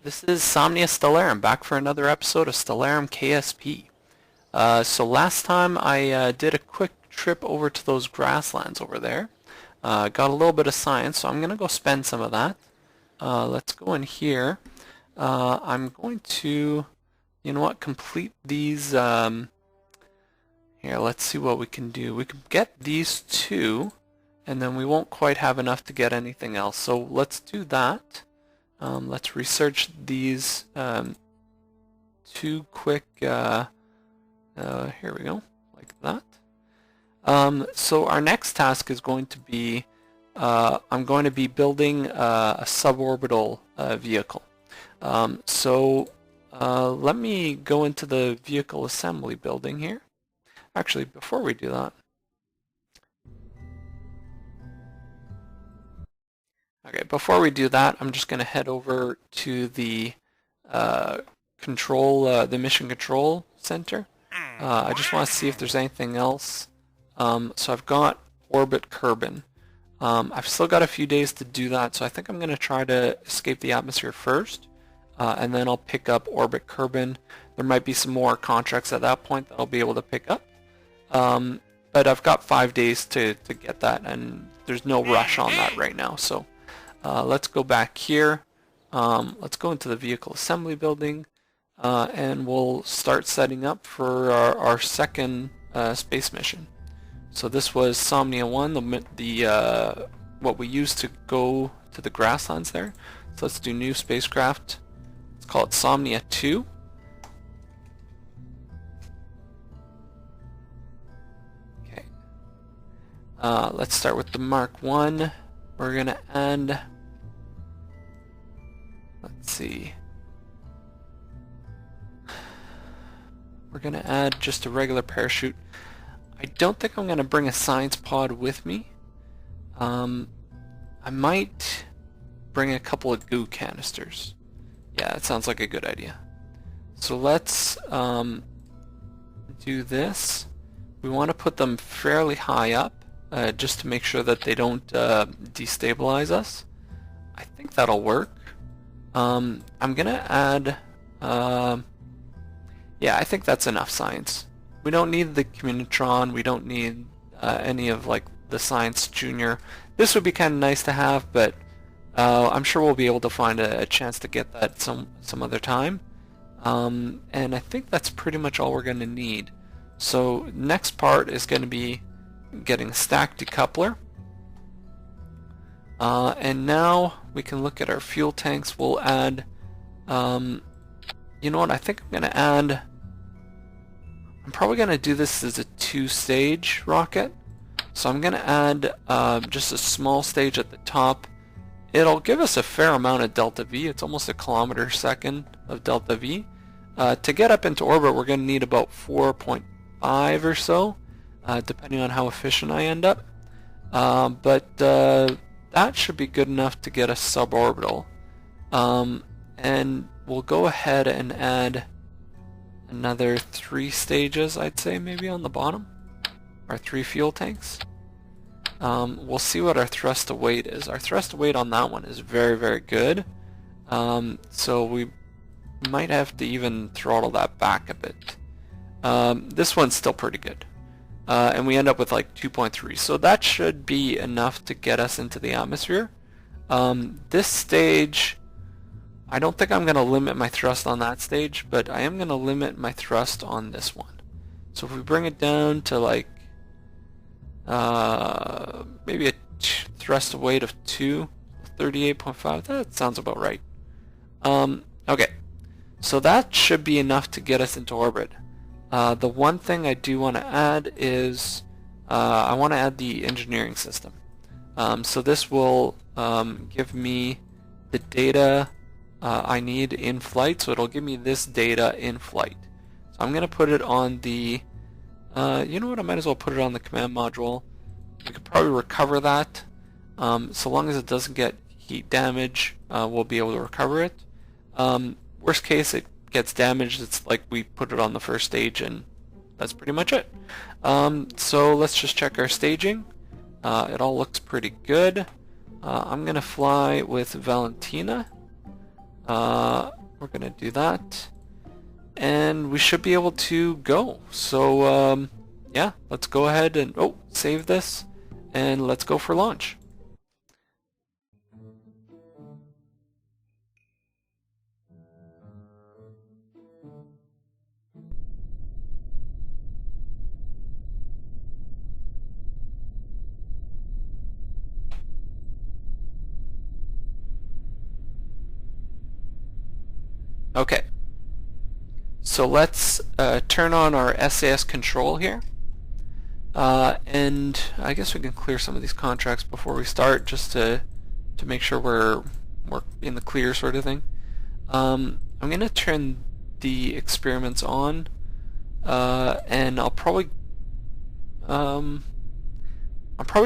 This is Somnia Stellarum, back for another episode of Stellarum KSP. So last time I did a quick trip over to those grasslands over there. Got a little bit of science, so I'm going to go spend some of that. Let's go in here. I'm going to, you know what, complete these. Here, let's see what we can do. We can get these two, and then we won't quite have enough to get anything else. So let's do that. Let's research these two quick, here we go, like that. So our next task is going to be, I'm going to be building a suborbital vehicle. Let me go into the vehicle assembly building here. Actually, before we do that, I'm just going to head over to the the mission control center. I just want to see if there's anything else. So I've got orbit Kerbal. I've still got a few days to do that, so I think I'm going to try to escape the atmosphere first, and then I'll pick up orbit Kerbal. There might be some more contracts at that point that I'll be able to pick up. But I've got 5 days to get that, and there's no rush on that right now. So let's go back here. Let's go into the vehicle assembly building, and we'll start setting up for our second space mission. So this was Somnia 1, what we used to go to the grasslands there. So let's do new spacecraft. Let's call it Somnia 2. Okay. Let's start with the Mark 1. We're going to add, let's see, we're going to add just a regular parachute. I don't think I'm going to bring a science pod with me. I might bring a couple of goo canisters. Yeah, that sounds like a good idea. So let's do this. We want to put them fairly high up, just to make sure that they don't destabilize us. I think that'll work. I'm gonna add, yeah, I think that's enough science. We don't need the Communitron, we don't need any of like the Science Junior. This would be kind of nice to have, but I'm sure we'll be able to find a chance to get that some other time. And I think that's pretty much all we're gonna need. So next part is gonna be getting a stack decoupler. And now we can look at our fuel tanks. We'll add, you know what, I think I'm going to add, I'm probably going to do this as a 2-stage rocket. So I'm going to add just a small stage at the top. It'll give us a fair amount of delta V. It's almost a kilometer/second of delta V. To get up into orbit, we're going to need about 4.5 or so. Depending on how efficient I end up. But that should be good enough to get us suborbital. And we'll go ahead and add another 3 stages, I'd say, maybe on the bottom. Our 3 fuel tanks. We'll see what our thrust to weight is. Our thrust to weight on that one is very, very good. So we might have to even throttle that back a bit. This one's still pretty good. And we end up with like 2.3. So that should be enough to get us into the atmosphere. This stage, I don't think I'm going to limit my thrust on that stage, but I am going to limit my thrust on this one. So if we bring it down to like maybe a thrust weight of 38.5, that sounds about right. Okay, so that should be enough to get us into orbit. The one thing I do want to add is I want to add the engineering system. So this will give me the data I need in flight, so it'll give me this data in flight. So I'm going to put it on the, you know what, I might as well put it on the command module. We could probably recover that. So long as it doesn't get heat damage, we'll be able to recover it. Worst case, it gets damaged, it's like we put it on the first stage, and that's pretty much it. So let's just check our staging. It all looks pretty good. I'm gonna fly with Valentina. We're going to do that. And we should be able to go. So, yeah, let's go ahead and save this. And let's go for launch. Okay, so let's turn on our SAS control here. And I guess we can clear some of these contracts before we start, just to make sure we're in the clear, sort of thing. I'm going to turn the experiments on, and I'm probably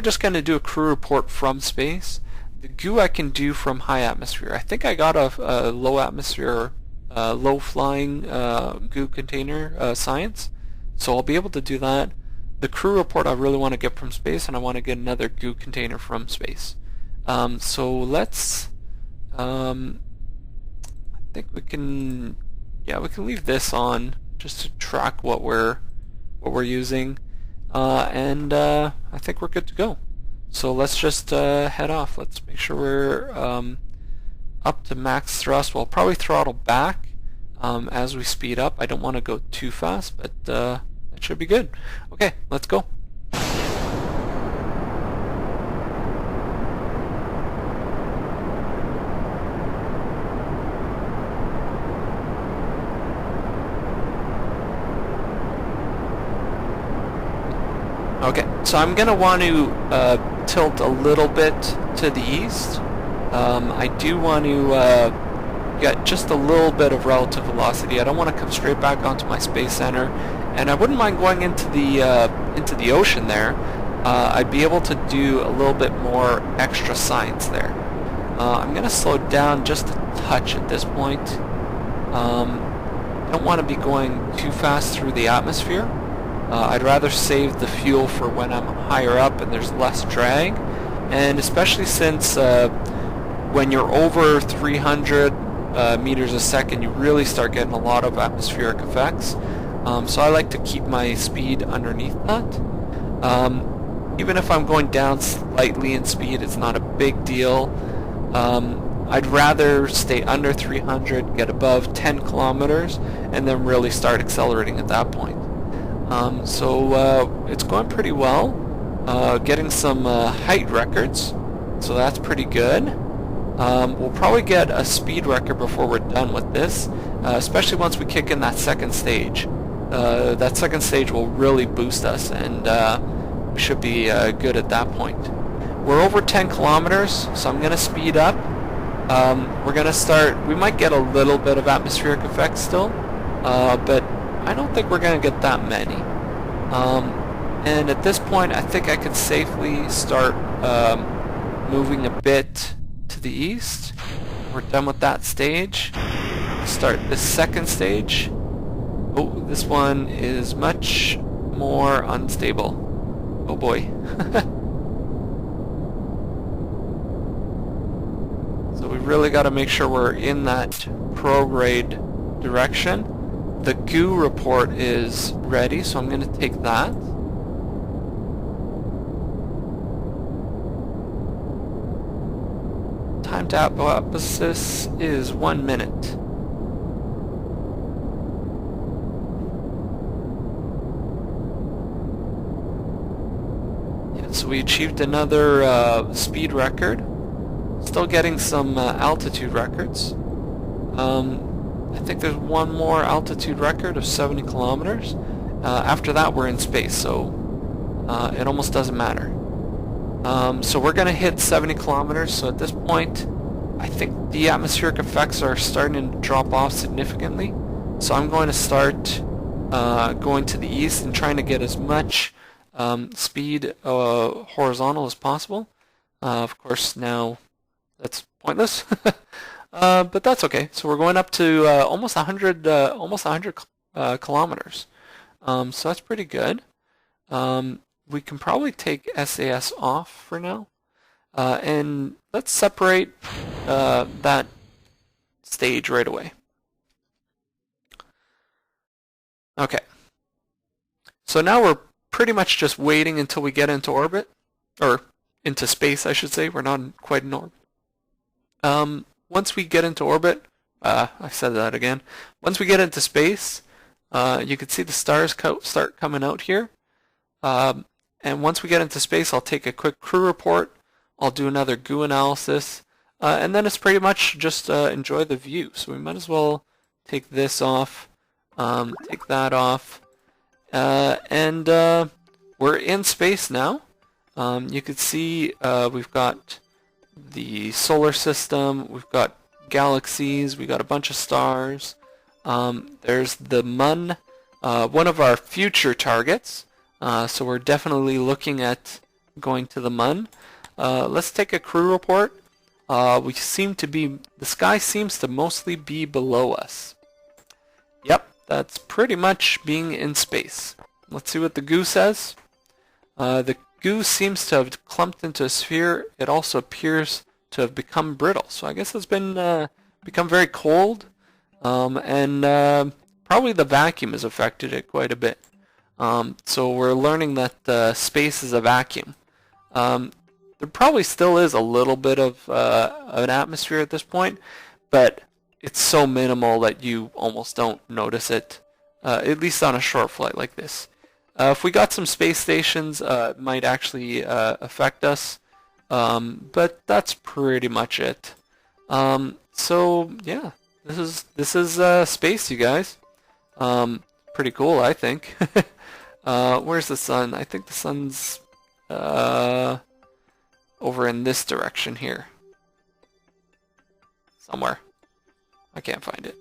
just going to do a crew report from space. The goo I can do from high atmosphere. I think I got a low atmosphere, low flying goo container science, so I'll be able to do that. The crew report I really want to get from space, and I want to get another goo container from space. So let's, I think we can leave this on just to track what we're using, and I think we're good to go. So let's just head off. Let's make sure we're up to max thrust. We'll probably throttle back as we speed up. I don't want to go too fast, but it should be good. Okay, let's go. Okay, so I'm going to want to tilt a little bit to the east. I do want to get just a little bit of relative velocity. I don't want to come straight back onto my space center, and I wouldn't mind going into the ocean there. I'd be able to do a little bit more extra science there. I'm going to slow down just a touch at this point. Don't want to be going too fast through the atmosphere. I'd rather save the fuel for when I'm higher up and there's less drag, and especially since when you're over 300 meters a second, you really start getting a lot of atmospheric effects. So I like to keep my speed underneath that. Even if I'm going down slightly in speed, it's not a big deal. I'd rather stay under 300, get above 10 kilometers, and then really start accelerating at that point. So it's going pretty well, getting some height records, so that's pretty good. We'll probably get a speed record before we're done with this, especially once we kick in that second stage. That second stage will really boost us, and we should be good at that point. We're over 10 kilometers, so I'm going to speed up. We're going to start, we might get a little bit of atmospheric effects still, but I don't think we're going to get that many. And at this point, I think I could safely start moving a bit to the east. We're done with that stage. Start the second stage. Oh, this one is much more unstable. Oh boy. So we really got to make sure we're in that prograde direction. The goo report is ready, so I'm going to take that. Time to apoapsis is 1 minute. Yeah, so we achieved another speed record. Still getting some altitude records. I think there's one more altitude record of 70 kilometers. After that, we're in space, so it almost doesn't matter. So we're going to hit 70 kilometers, so at this point, I think the atmospheric effects are starting to drop off significantly. So I'm going to start going to the east and trying to get as much speed horizontal as possible. Of course, now that's pointless. But that's okay. So we're going up to almost 100 kilometers. So that's pretty good. We can probably take SAS off for now. And let's separate that stage right away. Okay. So now we're pretty much just waiting until we get into orbit, or into space, I should say. We're not quite in orbit. Once we get into orbit, I said that again. Once we get into space, you can see the stars start coming out here. And once we get into space, I'll take a quick crew report. I'll do another goo analysis. And then it's pretty much just enjoy the view. So we might as well take this off, take that off. And we're in space now. You can see we've got the solar system, we've got galaxies, we've got a bunch of stars. There's the Mun, one of our future targets. So we're definitely looking at going to the Mun. Let's take a crew report. We seem to be, the sky seems to mostly be below us. Yep, that's pretty much being in space. Let's see what the goo says. The goo seems to have clumped into a sphere. It also appears to have become brittle. So I guess it's been become very cold, and probably the vacuum has affected it quite a bit. So we're learning that space is a vacuum. There probably still is a little bit of an atmosphere at this point, but it's so minimal that you almost don't notice it, at least on a short flight like this. If we got some space stations, it might actually affect us, but that's pretty much it. So yeah, this is space, you guys. Pretty cool, I think. Where's the sun? I think the sun's over in this direction here. Somewhere. I can't find it.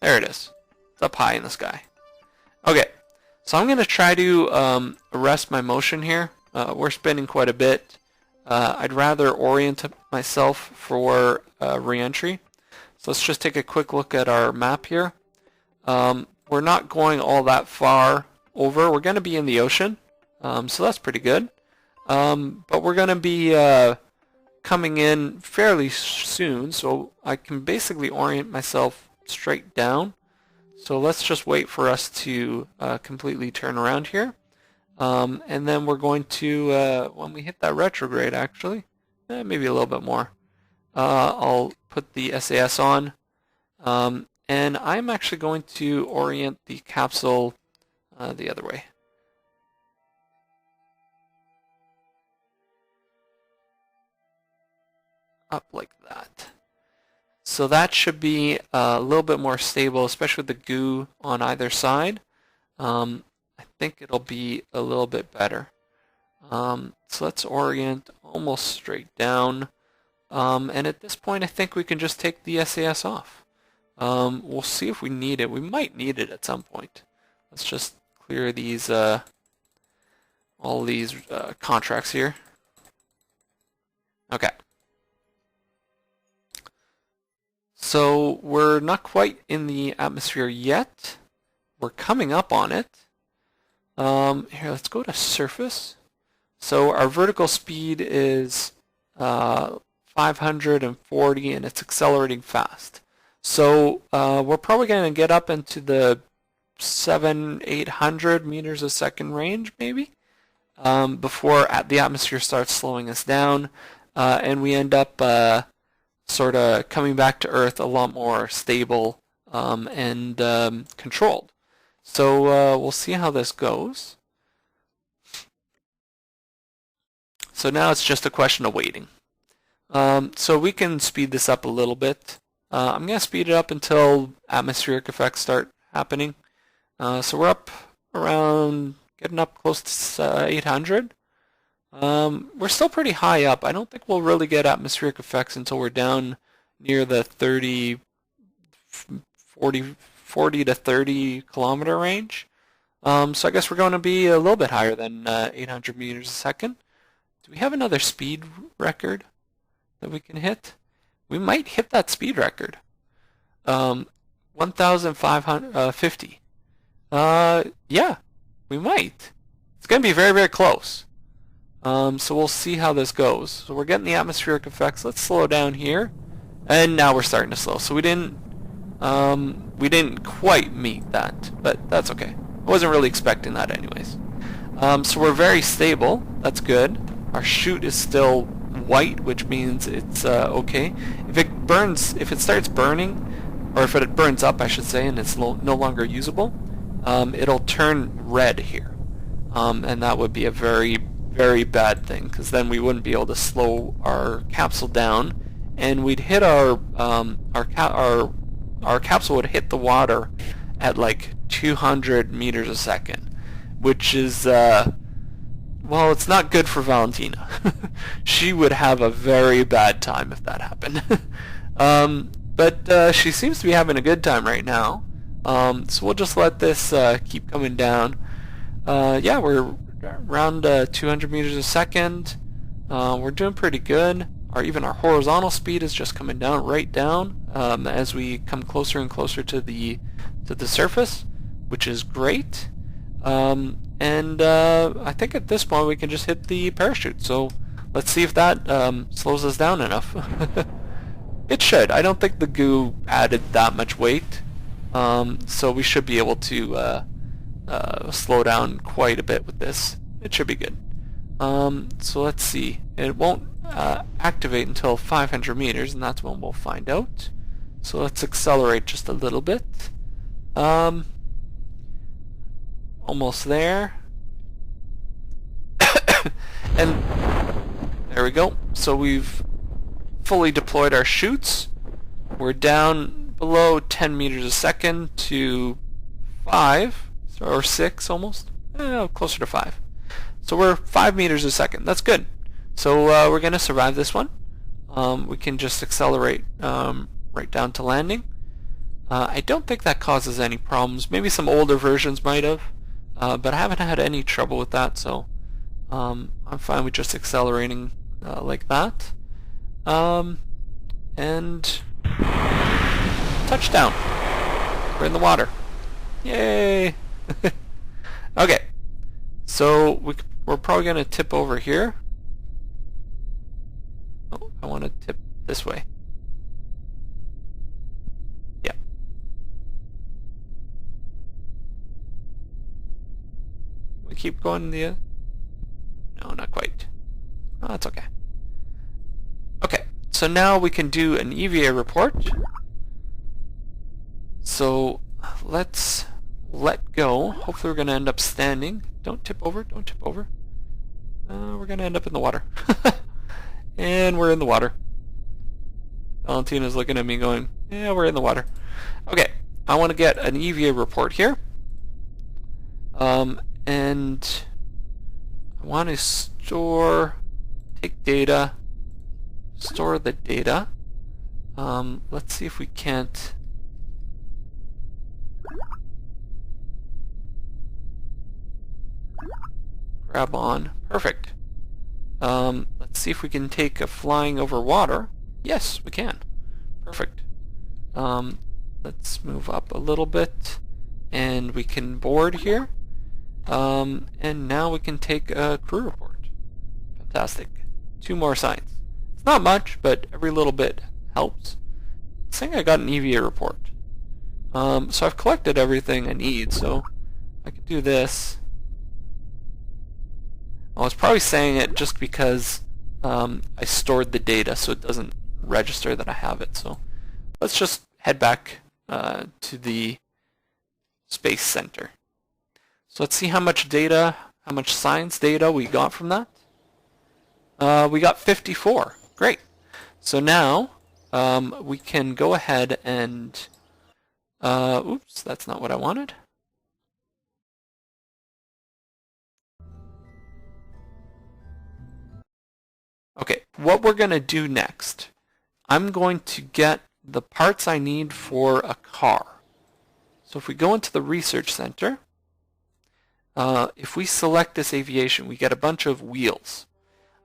There it is. It's up high in the sky. Okay, so I'm going to try to arrest my motion here. We're spinning quite a bit. I'd rather orient myself for re-entry. So let's just take a quick look at our map here. We're not going all that far over. We're going to be in the ocean, so that's pretty good. But we're going to be coming in fairly soon, so I can basically orient myself straight down. So let's just wait for us to completely turn around here. And then we're going to, when we hit that retrograde actually, maybe a little bit more, I'll put the SAS on. And I'm actually going to orient the capsule the other way. Up like that. So that should be a little bit more stable, especially with the goo on either side. I think it'll be a little bit better. So let's orient almost straight down. And at this point, I think we can just take the SAS off. We'll see if we need it. We might need it at some point. Let's just clear these all these contracts here. Okay. So we're not quite in the atmosphere yet. We're coming up on it. Here, let's go to surface. So our vertical speed is 540 and it's accelerating fast. So we're probably going to get up into the 700-800 meters a second range maybe before the atmosphere starts slowing us down and we end up sort of coming back to Earth a lot more stable and controlled. So we'll see how this goes. So now it's just a question of waiting. So we can speed this up a little bit. I'm going to speed it up until atmospheric effects start happening. So we're up around, getting up close to 800. We're still pretty high up. I don't think we'll really get atmospheric effects until we're down near the 40 to 30 kilometer range. So I guess we're going to be a little bit higher than 800 meters a second. Do we have another speed record that we can hit? We might hit that speed record. 1,550. Yeah, we might. It's going to be very, very close. So we'll see how this goes. So we're getting the atmospheric effects. Let's slow down here. And now we're starting to slow. So we didn't quite meet that, but that's okay. I wasn't really expecting that anyways. So we're very stable. That's good. Our chute is still white, which means it's okay. If it starts burning, or if it burns up, I should say, and it's no longer usable, it'll turn red here, and that would be a very, very bad thing, because then we wouldn't be able to slow our capsule down, and we'd hit our capsule would hit the water at like 200 meters a second, which is well, it's not good for Valentina. She would have a very bad time if that happened. But she seems to be having a good time right now. So we'll just let this keep coming down. Yeah, we're around 200 meters a second. We're doing pretty good. Even our horizontal speed is just coming down, right down, as we come closer and closer to the surface, which is great. And I think at this point we can just hit the parachute. So let's see if that slows us down enough. It should. I don't think the goo added that much weight, so we should be able to slow down quite a bit with this. It should be good. So let's see. It won't activate until 500 meters, and that's when we'll find out. So let's accelerate just a little bit. Almost there. And there we go. So we've fully deployed our chutes. We're down below 10 meters a second to 5 or 6 almost. Closer to 5. So we're 5 meters a second. That's good. So we're going to survive this one. We can just accelerate right down to landing. I don't think that causes any problems. Maybe some older versions might have. But I haven't had any trouble with that, so I'm fine with just accelerating like that. And touchdown. We're in the water. Yay! Okay, so we're probably going to tip over here. Oh, I want to tip this way. Yeah. We keep going the... No, not quite. Oh, that's okay. Okay, so now we can do an EVA report. So let's let go. Hopefully we're going to end up standing. Don't tip over, don't tip over. We're going to end up in the water. And we're in the water. Valentina's looking at me going, yeah, we're in the water. Okay, I want to get an EVA report here. And I want to take data, store the data. Let's see if we can't... grab on. Perfect. Let's see if we can take a flying over water. Yes, we can. Perfect. Let's move up a little bit, and we can board here. And now we can take a crew report. Fantastic. 2 more signs. It's not much, but every little bit helps. I think I got an EVA report. So I've collected everything I need, so I could do this. I was probably saying it just because I stored the data so it doesn't register that I have it. So let's just head back to the Space Center. So let's see how much data, how much science data we got from that. We got 54. Great. So now we can go ahead and... oops, that's not what I wanted. Okay, what we're going to do next, I'm going to get the parts I need for a car. So if we go into the Research Center, if we select this aviation, we get a bunch of wheels.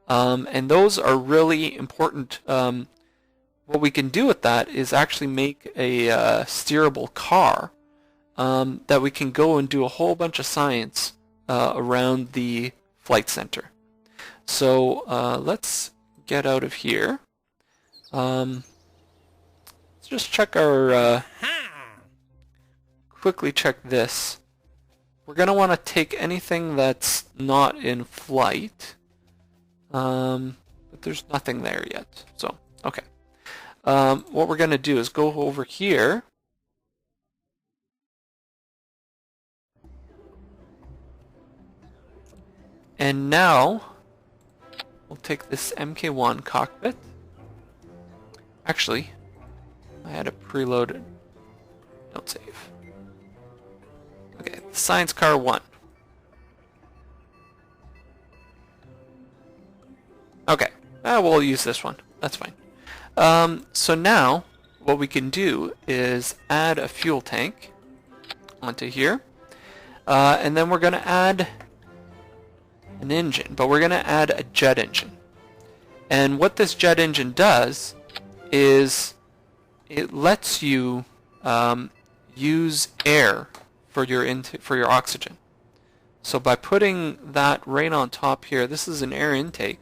And those are really important. What we can do with that is actually make a steerable car that we can go and do a whole bunch of science around the flight center. So let's get out of here. just check our, quickly check this. We're going to want to take anything that's not in flight. But there's nothing there yet. So, okay. What we're going to do is go over here. And now, we'll take this MK1 cockpit. Actually, I had it preloaded. Don't save. Okay, Science Car 1. Okay, we'll use this one. That's fine. So now, what we can do is add a fuel tank onto here. And then we're going to add an engine, but we're going to add a jet engine. And what this jet engine does is it lets you use air for your oxygen. So by putting that right on top here, this is an air intake.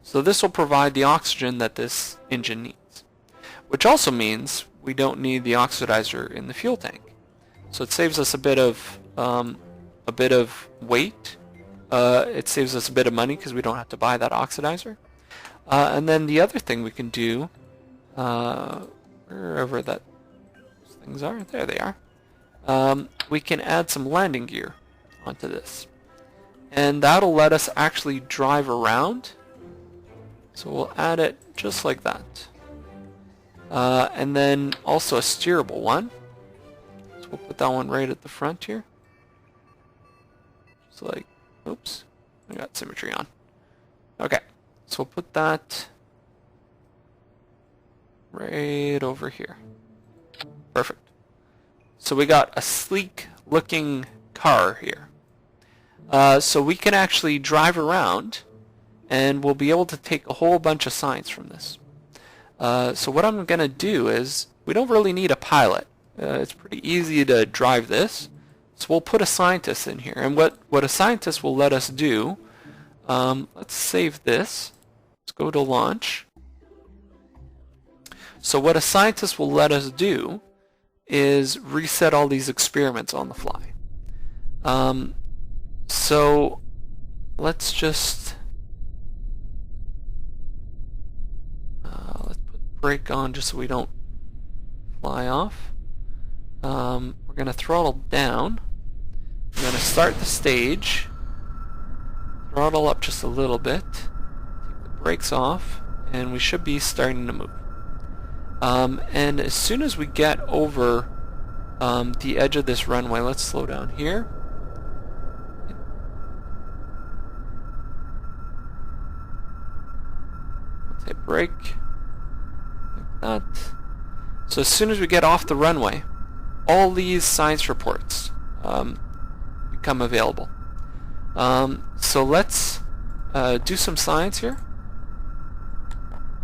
So this will provide the oxygen that this engine needs, which also means we don't need the oxidizer in the fuel tank. So it saves us a bit of weight. It saves us a bit of money because we don't have to buy that oxidizer. And then the other thing we can do, wherever those things are, there they are. We can add some landing gear onto this, and that'll let us actually drive around. So we'll add it just like that. And then also a steerable one. So we'll put that one right at the front here. Just like, oops, I got symmetry on. Okay, so we'll put that right over here. Perfect. So we got a sleek looking car here. So we can actually drive around and we'll be able to take a whole bunch of science from this. So what I'm going to do is, we don't really need a pilot. It's pretty easy to drive this. So we'll put a scientist in here. And what a scientist will let us do, let's save this. Let's go to launch. So what a scientist will let us do is reset all these experiments on the fly. So let's just let's put brake on just so we don't fly off. We're going to throttle down. I'm going to start the stage. Throttle up just a little bit. Take the brakes off, and we should be starting to move. And as soon as we get over the edge of this runway, let's slow down here. Let's hit brake, like that. So as soon as we get off the runway, all these science reports become available. So let's do some science here.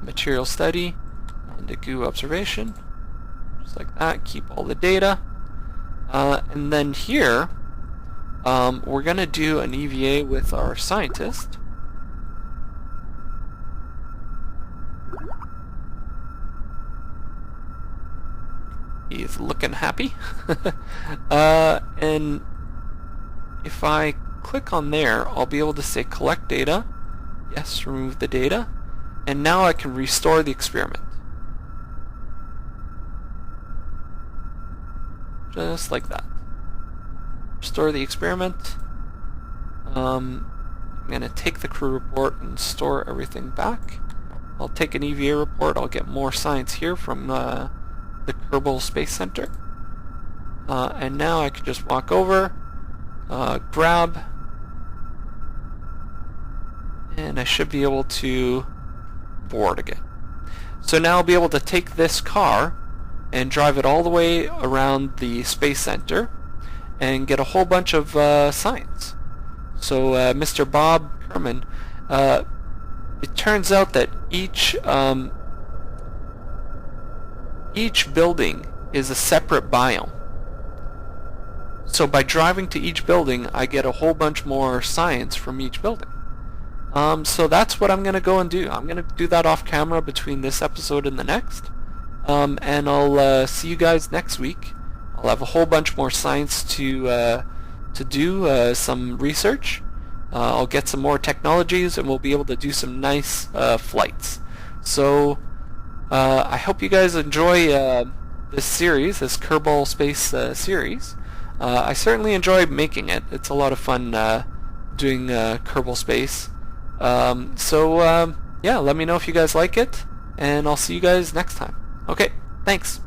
Material study. Into goo observation, just like that. Keep all the data, and then here we're going to do an EVA with our scientist. He's looking happy. And if I click on there, I'll be able to say collect data. Yes, remove the data, and now I can restore the experiment. Just like that. Restore the experiment. I'm going to take the crew report and store everything back. I'll take an EVA report. I'll get more science here from the Kerbal Space Center. And now I can just walk over, grab, and I should be able to board again. So now I'll be able to take this car and drive it all the way around the Space Center and get a whole bunch of science. So Mr. Bob Kerman, it turns out that each building is a separate biome. So by driving to each building, I get a whole bunch more science from each building. So that's what I'm going to go and do. I'm going to do that off camera between this episode and the next. and I'll see you guys next week. I'll have a whole bunch more science to do, some research. I'll get some more technologies, and we'll be able to do some nice flights. So I hope you guys enjoy this series, this Kerbal Space series. I certainly enjoy making it. It's a lot of fun doing Kerbal Space. Yeah, let me know if you guys like it, and I'll see you guys next time. Okay, thanks.